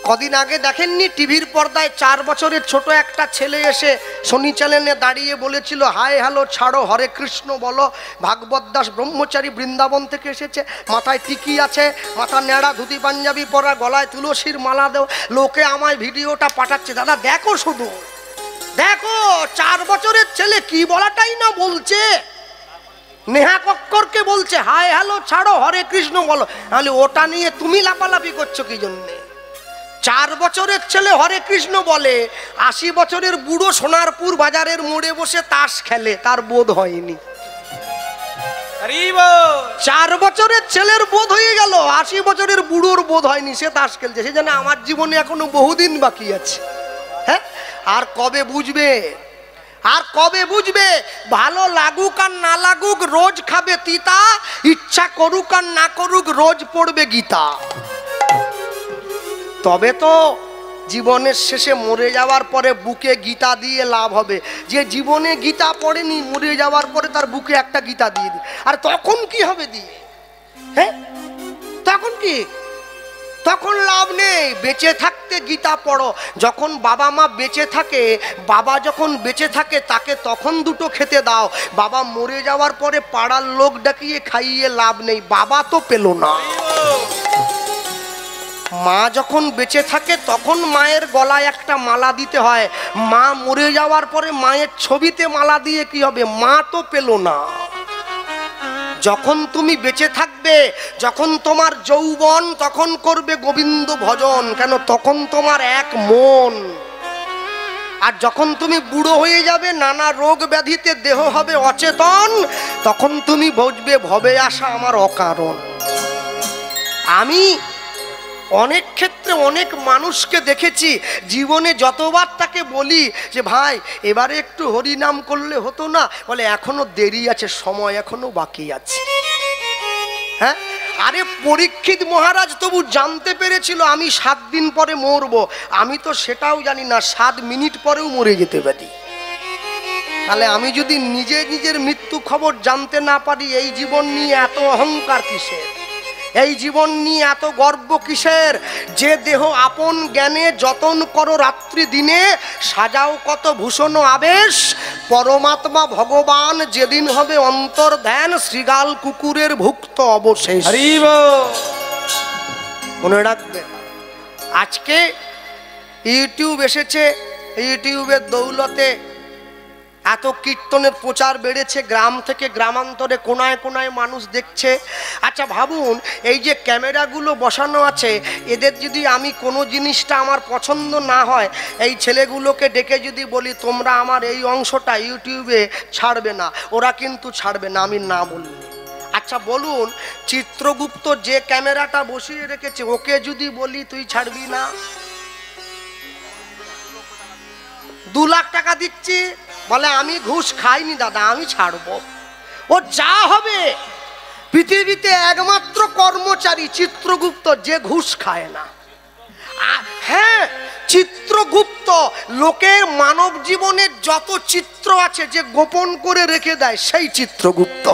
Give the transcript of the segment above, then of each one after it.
কদিন আগে দেখেননি টিভির পর্দায় 4 বছরের ছোট একটা ছেলে এসে শনি চ্যানেলে দাঁড়িয়ে বলেছিল, হাই হ্যালো ছাড়ো, হরে কৃষ্ণ বলো। ভাগবত দাস ব্রহ্মচারী বৃন্দাবন থেকে এসেছে, মাথায় টিকি আছে, মাথা ন্যাড়া, ধুতি পাঞ্জাবি পরা, গলায় তুলসীর মালা দেও। লোকে আমায় ভিডিওটা পাঠাচ্ছে, দাদা দেখো, শুধু দেখো 4 বছরের ছেলে কি বলাটাই না বলছে। নেহা কক্করকে বলছে হাই হ্যালো ছাড়ো, হরে কৃষ্ণ বলো। তাহলে ওটা নিয়ে তুমি লাফালাফি করছো কি জন্যে? 4 বছরের ছেলে হরে কৃষ্ণ বলে, 80 বছরের বুড়ো সোনারপুর বাজারের মোড়ে বসে তাস খেলে, তার বোধ হয়নি। 4 বছরের ছেলের বোধ হয়ে গেল, 80 বছরের বুড়োর বোধ হয়নি, সে তাস খেলছে। সে জানে আমার জীবনে এখনো বহুদিন বাকি আছে। হ্যাঁ, আর কবে বুঝবে? আর কবে বুঝবে? ভালো লাগুক আর না লাগুক রোজ খাবে তিতা, ইচ্ছা করুক আর না করুক রোজ পড়বে গীতা। তবে তো জীবনের শেষে মরে যাওয়ার পরে বুকে গীতা দিয়ে লাভ হবে। যে জীবনে গীতা পড়েনি, মরে যাওয়ার পরে তার বুকে একটা গীতা দিয়ে দিই, আর তখন কি হবে দিয়ে? হ্যাঁ, তখন কি? তখন লাভ নেই। বেঁচে থাকতে গীতা পড়ো। যখন বাবা মা বেঁচে থাকে, বাবা যখন বেঁচে থাকে তাকে তখন দুটো খেতে দাও। বাবা মরে যাওয়ার পরে পাড়ার লোক ডাকিয়ে খাইয়ে লাভ নেই, বাবা তো পেল না। মা যখন বেঁচে থাকে তখন মায়ের গলায় একটা মালা দিতে হয়। মা মরে যাওয়ার পরে মায়ের ছবিতে মালা দিয়ে কি হবে? মা তো পেল না। যখন তুমি বেঁচে থাকবে, যখন তোমার যৌবন, তখন করবে গোবিন্দ ভজন। কেন? তখন তোমার এক মন। আর যখন তুমি বুড়ো হয়ে যাবে, নানা রোগ ব্যাধিতে দেহ হবে অচেতন, তখন তুমি বুঝবে ভবে আসা আমার অকারণ। আমি অনেক ক্ষেত্রে অনেক মানুষকে দেখেছি, জীবনে যতবার তাকে বলি যে ভাই এবারে একটু হরিনাম করলে হতো না, বলে এখনো দেরি আছে, সময় এখনো বাকি আছে। হ্যাঁ, আরে পরীক্ষিত মহারাজ তবু জানতে পেরেছিল আমি 7 দিন পরে মরবো, আমি তো সেটাও জানি না 7 মিনিট পরেও মরে যেতে পারি। তাহলে আমি যদি নিজের মৃত্যু খবর জানতে না পারি, এই জীবন নিয়ে এত অহংকার কিসের? এই জীবন নিয়ে এত গর্ব কিসের? যে দেহ আপন জ্ঞানে যতন করো রাত্রি দিনে, সাজাও কত ভূষণ আবেশ, পরমাত্মা ভগবান যেদিন হবে অন্তর ধ্যান, শ্রীগাল কুকুরের ভুক্ত অবশেষ। মনে রাখবে, আজকে ইউটিউব এসেছে, ইউটিউবের দৌলতে এত কীর্তনের প্রচার বেড়েছে, গ্রাম থেকে গ্রামান্তরে কোনায় কোনায় মানুষ দেখছে। আচ্ছা ভাবুন, এই যে ক্যামেরাগুলো বসানো আছে, এদের যদি আমি কোনো জিনিসটা আমার পছন্দ না হয়, এই ছেলেগুলোকে ডেকে যদি বলি তোমরা আমার এই অংশটা ইউটিউবে ছাড়বে না, ওরা কিন্তু ছাড়বে না আমি না বলি। আচ্ছা বলুন, চিত্রগুপ্ত যে ক্যামেরাটা বসিয়ে রেখেছে, ওকে যদি বলি তুই ছাড়বি না? 2 লাখ টাকা দিচ্ছি, বলে আমি ঘুষ খাইনি দাদা, আমি ছাড়বো। ও যা হবে, পৃথিবীতে একমাত্র কর্মচারী চিত্রগুপ্ত যে ঘুষ খায় না। হ্যাঁ, চিত্রগুপ্ত লোকের মানব জীবনের যত চিত্র আছে যে গোপন করে রেখে দেয়, সেই চিত্রগুপ্ত।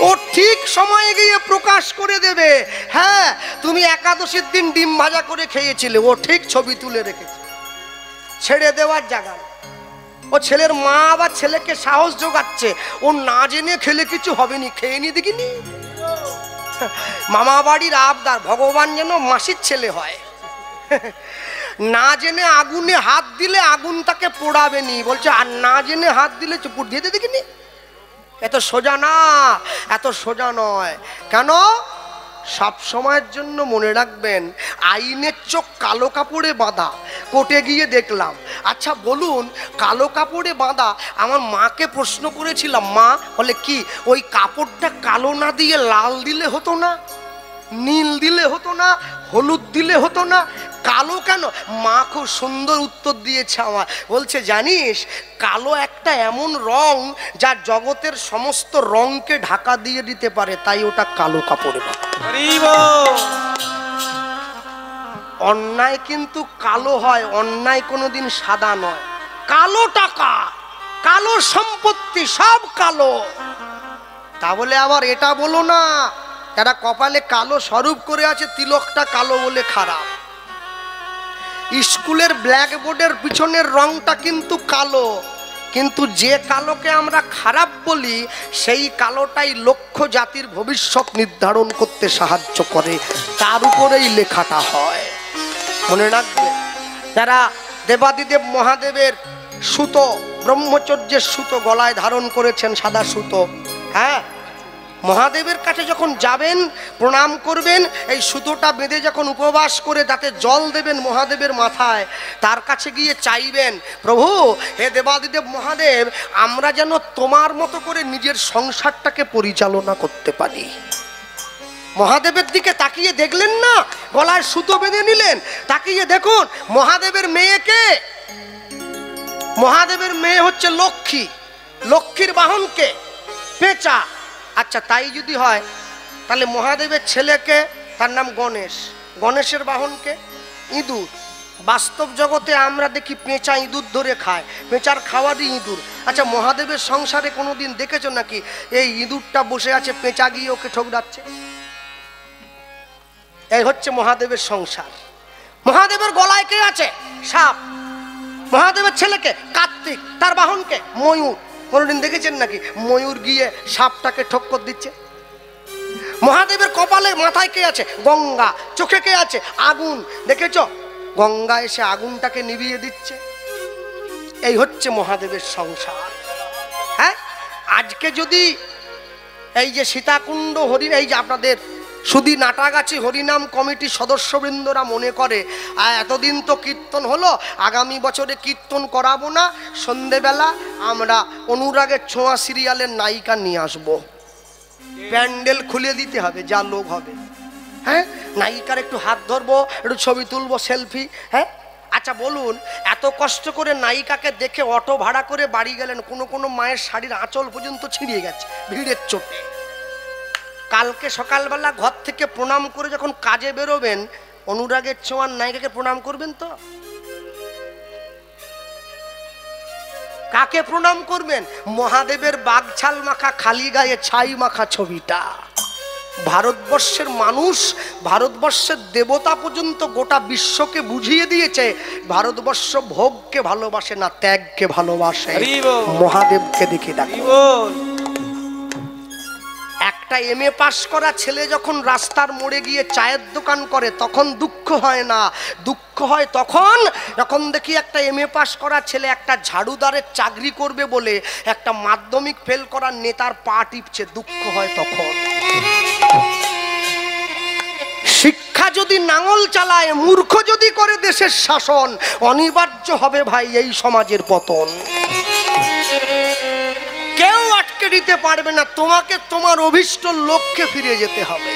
ও ঠিক সময়ে গিয়ে প্রকাশ করে দেবে। হ্যাঁ, তুমি একাদশীর দিন ডিম ভাজা করে খেয়েছিলে, ও ঠিক ছবি তুলে রেখেছে। ছেড়ে দেওয়ার জায়গা। ও ছেলের মা আবার ছেলেকে সাহস জোগাচ্ছে, ও না জেনে খেলে কিছু হবে নি, খেয়ে নি দেখিনি। মামা বাড়ির আবদার, ভগবান যেন মাসির ছেলে হয়। না জেনে আগুনে হাত দিলে আগুন তাকে পোড়াবে নি, বলছে আর না জেনে হাত দিলে চুপুর দিয়ে দেখিনি। এত সোজা না, এত সোজা নয়। কেন? সব সময়ের জন্য মনে রাখবেন, আইনের চোখ কালো কাপড়ে বাঁধা। কোর্টে গিয়ে দেখলাম। আচ্ছা বলুন, কালো কাপড়ে বাঁধা, আমার মাকে প্রশ্ন করেছিলাম, মা বলে কি ওই কাপড়টা কালো না দিয়ে লাল দিলে হতো না, নীল দিলে হতো না, হলুদ দিলে হতো না, কালো কেন? মা খুব সুন্দর উত্তর দিয়েছে আমার, বলছে জানিস কালো একটা এমন রং যা জগতের সমস্ত রংকে ঢাকা দিয়ে দিতে পারে, তাই ওটা কালো কাপড়ে বাঁধা। অন্যায় কিন্তু কালো হয়, অন্যায় কোনোদিন সাদা নয়। কালো টাকা, কালো সম্পত্তি, সব কালো। তা বলে আবার এটা বলো না যারা কপালে কালো স্বরূপ করে আছে তিলকটা কালো বলে খারাপ। স্কুলের ব্ল্যাকবোর্ডের পিছনের রংটা কিন্তু কালো, কিন্তু যে কালোকে আমরা খারাপ বলি সেই কালোটাই লক্ষ্য জাতির ভবিষ্যৎ নির্ধারণ করতে সাহায্য করে, তার উপরেই লেখাটা হয়। মনে রাখবে, যারা দেবাদিদেব মহাদেবের সুতো, ব্রহ্মচর্যের সুতো গলায় ধারণ করেছেন, সাদা সুতো, হ্যাঁ, মহাদেবের কাছে যখন যাবেন প্রণাম করবেন, এই সুতোটা বেঁধে যখন উপবাস করে তাতে জল দেবেন মহাদেবের মাথায়, তার কাছে গিয়ে চাইবেন, প্রভু হে দেবাদিদেব মহাদেব, আমরা যেন তোমার মতো করে নিজের সংসারটাকে পরিচালনা করতে পারি। মহাদেবের দিকে তাকিয়ে দেখলেন না, গলায় সুতো বেঁধে নিলেন, তাকিয়ে দেখুন মহাদেবের মেয়েকে, মহাদেবের মেয়ে হচ্ছে লক্ষ্মী, লক্ষ্মীর বাহনকে পেঁচা। আচ্ছা তাই যদি হয় তাহলে মহাদেবের ছেলেকে, তার নাম গণেশ, গণেশের বাহনকে ইঁদুর। বাস্তব জগতে আমরা দেখি পেঁচা ইঁদুর ধরে খায়, পেঁচার খাওয়ারই ইঁদুর। আচ্ছা মহাদেবের সংসারে কোনোদিন দেখেছো নাকি এই ইঁদুরটা বসে আছে, পেঁচা গিয়ে ওকে ঠোকরাচ্ছে? এই হচ্ছে মহাদেবের সংসার। মহাদেবের গলায় কে আছে? সাপ। মহাদেবের ছেলেকে কার্তিক, তার বাহনকে ময়ূর। কোনদিন দেখেছেন নাকি ময়ূর গিয়ে সাপটাকে ঠক্কর দিচ্ছে? মহাদেবের কপালে মাথায় কে আছে? গঙ্গা। চোখে কে আছে? আগুন। দেখেছো গঙ্গা এসে আগুনটাকে নিভিয়ে দিচ্ছে। এই হচ্ছে মহাদেবের সংসার। হ্যাঁ, আজকে যদি এই যে সীতাকুণ্ড হরিণ, এই যে আপনাদের শুধু নাটাগাছি হরিনাম কমিটির সদস্যবৃন্দরা মনে করে এতদিন তো কীর্তন হলো, আগামী বছরে কীর্তন করাবো না, সন্ধেবেলা আমরা অনুরাগের ছোঁয়া সিরিয়ালের নায়িকা নিয়ে আসবো, প্যান্ডেল খুলে দিতে হবে, যা লোক হবে। হ্যাঁ, নায়িকার একটু হাত ধরবো, একটু ছবি তুলবো, সেলফি। হ্যাঁ, আচ্ছা বলুন, এত কষ্ট করে নায়িকাকে দেখে অটো ভাড়া করে বাড়ি গেলেন, কোনো কোনো মায়ের শাড়ির আঁচল পর্যন্ত ছিঁড়িয়ে গেছে ভিড়ের চোটে। কালকে সকালবেলা ঘর থেকে প্রণাম করে যখন কাজে বেরোবেন, অনুরাগের ছোঁয়ার নায়িকাকে প্রণাম করবেন তো? কাকে প্রণাম করবেন? মহাদেবের বাগছাল মাখা, খালি গায়ে ছাই মাখা ছবিটা। ভারতবর্ষের মানুষ, ভারতবর্ষের দেবতা পর্যন্ত গোটা বিশ্বকে বুঝিয়ে দিয়েছে ভারতবর্ষ ভোগকে ভালোবাসে না, ত্যাগকে ভালোবাসে। মহাদেবকে দেখে দেখো। একটা এমএ পাস করা ছেলে যখন রাস্তার মোড়ে গিয়ে চায়ের দোকান করে তখন দুঃখ হয় না, দুঃখ হয় তখন যখন দেখি একটা এমএ পাস করা ছেলে একটা ঝাড়ুদারের চাকরি করবে বলে একটা মাধ্যমিক ফেল করার নেতার পা টিপছে, দুঃখ হয় তখন। শিক্ষা যদি নাঙল চালায়, মূর্খ যদি করে দেশের শাসন, অনিবার্য হবে ভাই এই সমাজের পতন। কেউ আটকে দিতে পারবে না, তোমাকে তোমার অভিষ্ট লক্ষ্যে ফিরে যেতে হবে।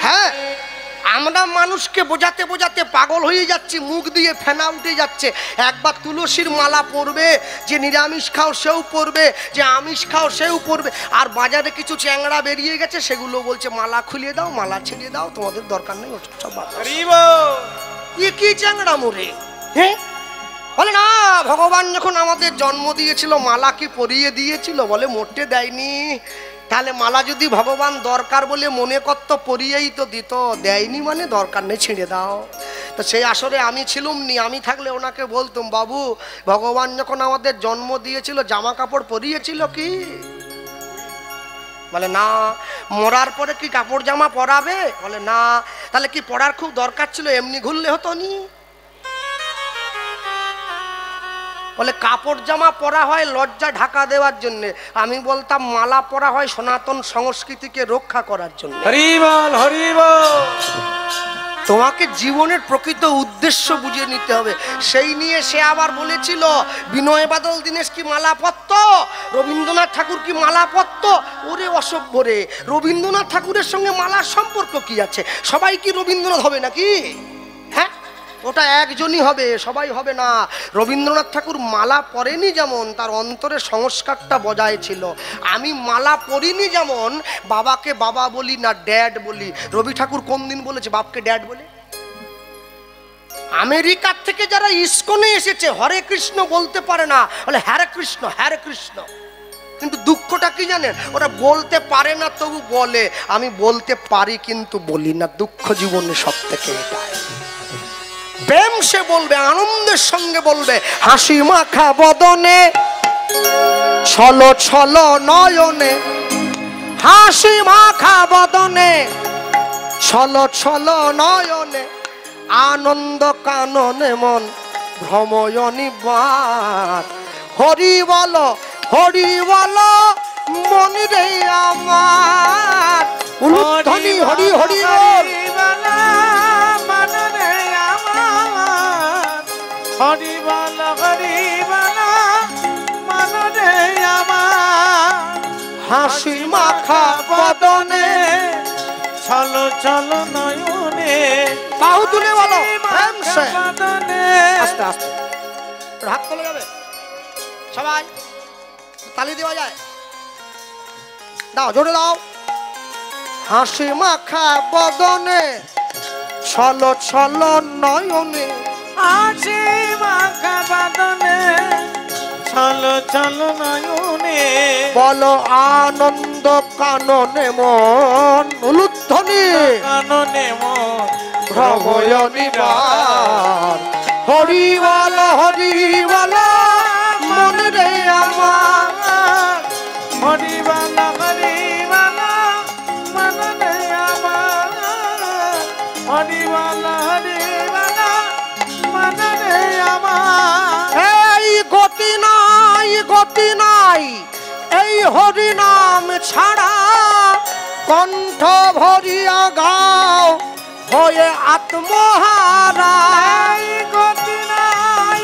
হ্যাঁ, আমরা মানুষকে বোঝাতে বোঝাতে পাগল হয়ে যাচ্ছি, মুখ দিয়ে ফেনা উঠে যাচ্ছে। একবার তুলসীর মালা পরবে, যে নিরামিষ খাও সেও পরবে, যে আমিষ খাও সেও পরবে। আর বাজারে কিছু চ্যাংড়া বেরিয়ে গেছে, সেগুলো বলছে মালা খুলিয়ে দাও, মালা ছেড়ে দাও, তোমাদের দরকার নেই ওসব সব। কি চ্যাংড়া মোরে? হ্যাঁ, বলে না ভগবান যখন আমাদের জন্ম দিয়েছিল মালা কি পরিয়ে দিয়েছিল? বলে মোটে দেয়নি। তাহলে মালা যদি ভগবান দরকার বলে মনে করত পরিয়েই তো দিত, দেয়নি মানে দরকার নেই, ছেড়ে দাও। তো সেই আসরে আমি ছিলুম নি, আমি থাকলে ওনাকে বলতুম, বাবু ভগবান যখন আমাদের জন্ম দিয়েছিল জামা কাপড় পরিয়েছিল কি? বলে না। মরার পরে কি কাপড় জামা পরাবে? বলে না। তাহলে কি পড়ার খুব দরকার ছিল, এমনি ঘুরলে হতো নি? বলে কাপড় জামা পরা হয় লজ্জা ঢাকা দেওয়ার জন্য। আমি বলতাম মালা পরা হয় সনাতন সংস্কৃতিকে রক্ষা করার জন্য। হরি বল, হরি বল। তোমাকে জীবনের প্রকৃত উদ্দেশ্য বুঝে নিতে হবে। সেই নিয়ে সে আবার বলেছিল, বিনয় বাদল দীনেশ কি মালা পরত, রবীন্দ্রনাথ ঠাকুর কি মালা পরত? ওরে অসভ্য রে, রবীন্দ্রনাথ ঠাকুরের সঙ্গে মালার সম্পর্ক কি আছে? সবাই কি রবীন্দ্রনাথ হবে নাকি? হ্যাঁ, ওটা একজনই হবে, সবাই হবে না। রবীন্দ্রনাথ ঠাকুর মালা পরেনি যেমন তার অন্তরে সংস্কারটা বজায় ছিল। আমি মালা পরিনি যেমন বাবাকে বাবা বলি না ড্যাড বলি। রবি ঠাকুর কোন দিন বলেছে বাপকে ড্যাড বলে? আমেরিকার থেকে যারা ইস্কনে এসেছে হরে কৃষ্ণ বলতে পারে না, বলে হরে কৃষ্ণ, হরে কৃষ্ণ। কিন্তু দুঃখটা কি জানেন? ওরা বলতে পারে না তবু বলে, আমি বলতে পারি কিন্তু বলি না। দুঃখ জীবনে সব থেকে এটাই। প্রেম সে বলবে, আনন্দের সঙ্গে বলবে, হাসি মাখা বদনে ছলো ছলো নয়নে, হাসি মাখা বদনে ছলো ছলো নয়নে, আনন্দ কাননে মন ভ্রময়নিবার। হরি বলো মন রে আমার, উলুধ্বনি হরি হরি বল। হরি বল মন রে আমার, হাসি মাখা বদনে চলো চলো নয়নে, বাহু তুলে বলো প্রেম সে। বদনে। আস্তে আস্তে হাত তোলা যাবে, সবাই তালি দেওয়া যায়, দাও জোরে দাও। হাসি মাখা বদনে ছলো ছলো নয়নে, হাসি মাখা বদনে চলো চলো নয়নে, বলো আনন্দ কাননে মন, উলুধ্বনি কাননে মন ভ্রময়নিবার। হরি বলো মন রে আমার, হরি বল মন রে আমার, হরি বল মন রে আমার। এই গতি নাই এই হরি নাম ছাড়া, কণ্ঠ ভরিয়া গাও হয়ে আত্মহারা। এই গতি নাই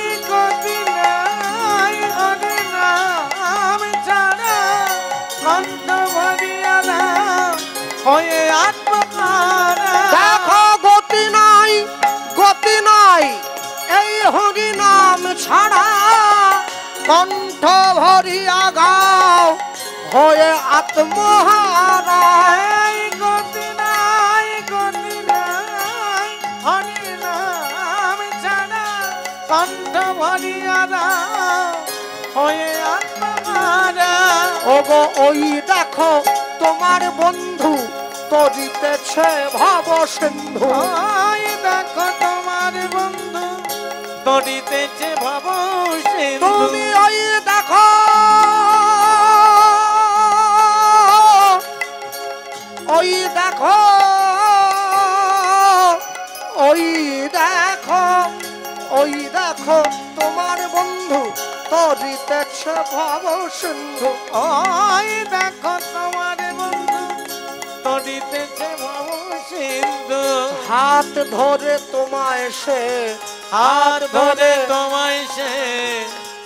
হরি নাম ছাড়া, কণ্ঠ ভরিয়া নাও হয়ে আত্মহারা। দেখো গতি নাই এই হরি নাম ছাড়া, কণ্ঠ ভরিয়া গাও হয়ে আত্মহারা। এই গতি নাই হরি নাম ছাড়া, কণ্ঠ ভরিয়া নাও হয়ে আত্মহারা। ওগো ওই দেখো তোমার বন্ধু তরিতেছে ভব সিন্ধু, ওই দেখো তোমার বন্ধু তরিতেছে ভব সিন্ধু। তুমি ওই দেখো তোমার বন্ধু তরিতেছে ভব সিন্ধু। ওই দেখো তোমার বন্ধু তরিতেছে ভব সিন্ধু। হাত ধরে তোমায় সে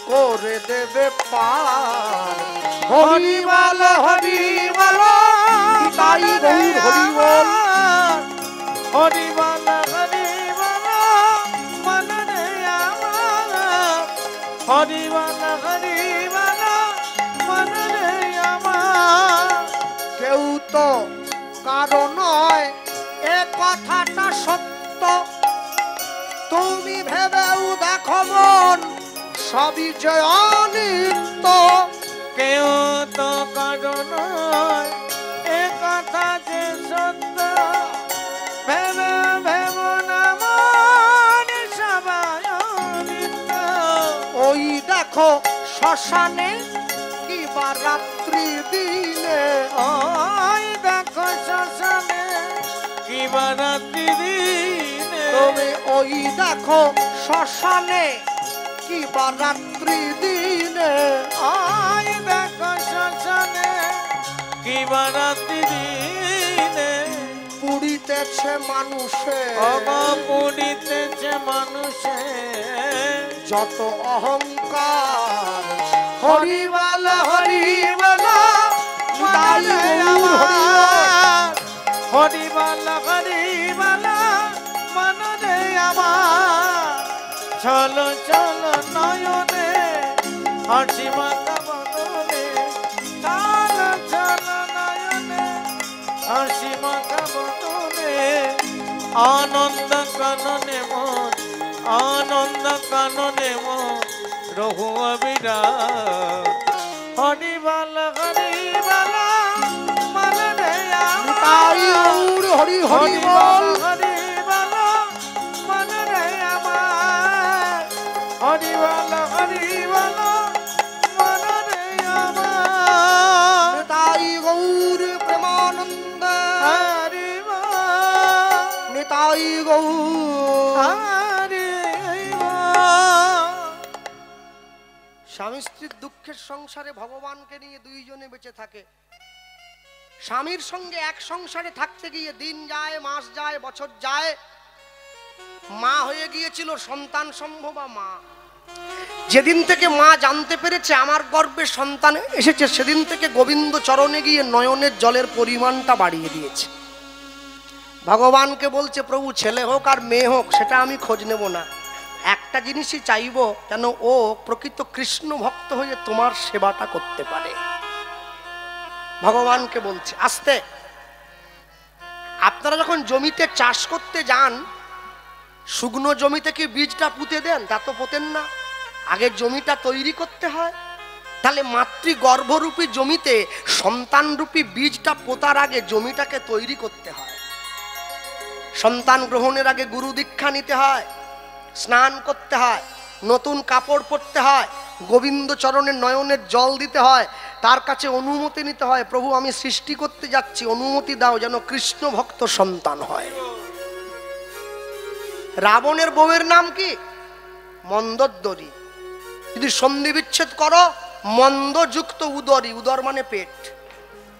করে দেবে পার। হরি বল তাই গৌর হরি বল। হরি বল মন রে আমার, হরি বল মন রে আমার। কেউ তো কারো নয় এ কথাটা সত্য, তুমি ভেবেও দেখো মন সবই যে অনিত্য। কেউ তো কারো নয় এ কথা যে সত্য, ভেবে ভেব না মন সবাই অনিত্য। ওই দেখো শ্মশানে কিবা রাত্রি দিনে, ওই দেখো শ্মশানে কিবা রাত্রি দিনে। তুমি ওই দেখো শ্মশানে কিবা রাত্রি দিনে, ওই দেখো শ্মশানে কিবা রাত্রি দিনে। পুড়িতেছে মানুষে পুড়িতেছে মানুষে যত অহংকার। হরি বল তাই গৌর হরি বল। হরি বল মন রে আমার। চলো চলো নয়নে হাসি মাখা বদনে, চলো চলো নয়নে হাসি মাখা বদনে। আনন্দ কাননে মন, আনন্দ কাননে মন রহু অবিরাম। হরি বল মন রে আমার। তাই গৌর হরি হরি বল। হরি বল মন রে আমার। গৌ। হরি স্বামী স্ত্রীর দুঃখের সংসারে ভগবানকে নিয়ে দুইজনে বেঁচে থাকে। স্বামীর সঙ্গে এক সংসারে থাকতে গিয়ে দিন যায়, মাস যায়, বছর যায়। মা হয়ে গিয়েছিল সন্তান সম্ভবা মা। যেদিন থেকে মা জানতে পেরেছে আমার গর্ভে সন্তান এসেছে, সেদিন থেকে গোবিন্দ চরণে গিয়ে নয়নের জলের পরিমাণটা বাড়িয়ে দিয়েছে। ভগবানকে বলছে, প্রভু ছেলে হোক আর মেয়ে হোক সেটা আমি খোঁজ নেব না, একটা জিনিসই চাইব, যেন ও প্রকৃত কৃষ্ণ ভক্ত হয়ে তোমার সেবাটা করতে পারে। ভগবানকে বলছে। আস্তে আপনারা যখন জমিতে চাষ করতে যান, শুকনো জমিতে কি বীজটা পুঁতে দেন? তা তো পোতেন না, আগে জমিটা তৈরি করতে হয়। তাহলে মাতৃগর্ভরূপী জমিতে সন্তানরূপী বীজটা পোতার আগে জমিটাকে তৈরি করতে হয়। সন্তান গ্রহণের আগে গুরু দীক্ষা নিতে হয়, স্নান করতে হয়, নতুন কাপড় পরতে হয়, গোবিন্দ চরণের নয়নের জল দিতে হয়, তার কাছে অনুমতি নিতে হয়, প্রভু আমি সৃষ্টি করতে যাচ্ছি, অনুমতি দাও যেন কৃষ্ণ ভক্ত সন্তান হয়। রাবণের বউয়ের নাম কি? মন্দোদরী। যদি সন্ধি বিচ্ছেদ করো, মন্দযুক্ত উদরী, উদর মানে পেট,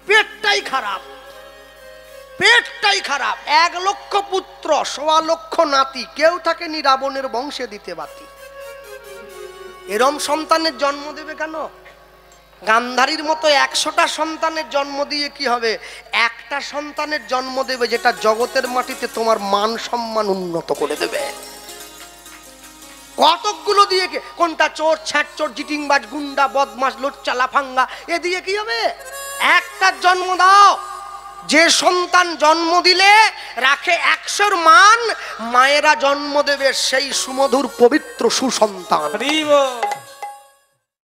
পেটটাই খারাপ, পেটটাই খারাপ। 1 লক্ষ পুত্র, 1.25 লক্ষ নাতি, কেউ থাকেনি রাবণের বংশে দিতে বাতি। এরম সন্তানের জন্ম দেবে কেন? গান্ধারীর মতো 100টা সন্তানের জন্ম দিয়ে কি হবে? একটা সন্তানের জন্ম দেবে যেটা জগতের মাটিতে তোমার মান সম্মান উন্নত করে দেবে। কতকগুলো দিয়ে কোনটা চোর, ছ্যাঁচোর, জিটিংবাজ, গুন্ডা, বদমাস, লোচ্চা, লাফাঙ্গা, এ দিয়ে কি হবে? একটা জন্ম দাও, যে সন্তান জন্ম দিলে রাখে 100র মান, মায়েরা জন্ম দেবে সেই সুমধুর পবিত্র সুসন্তান।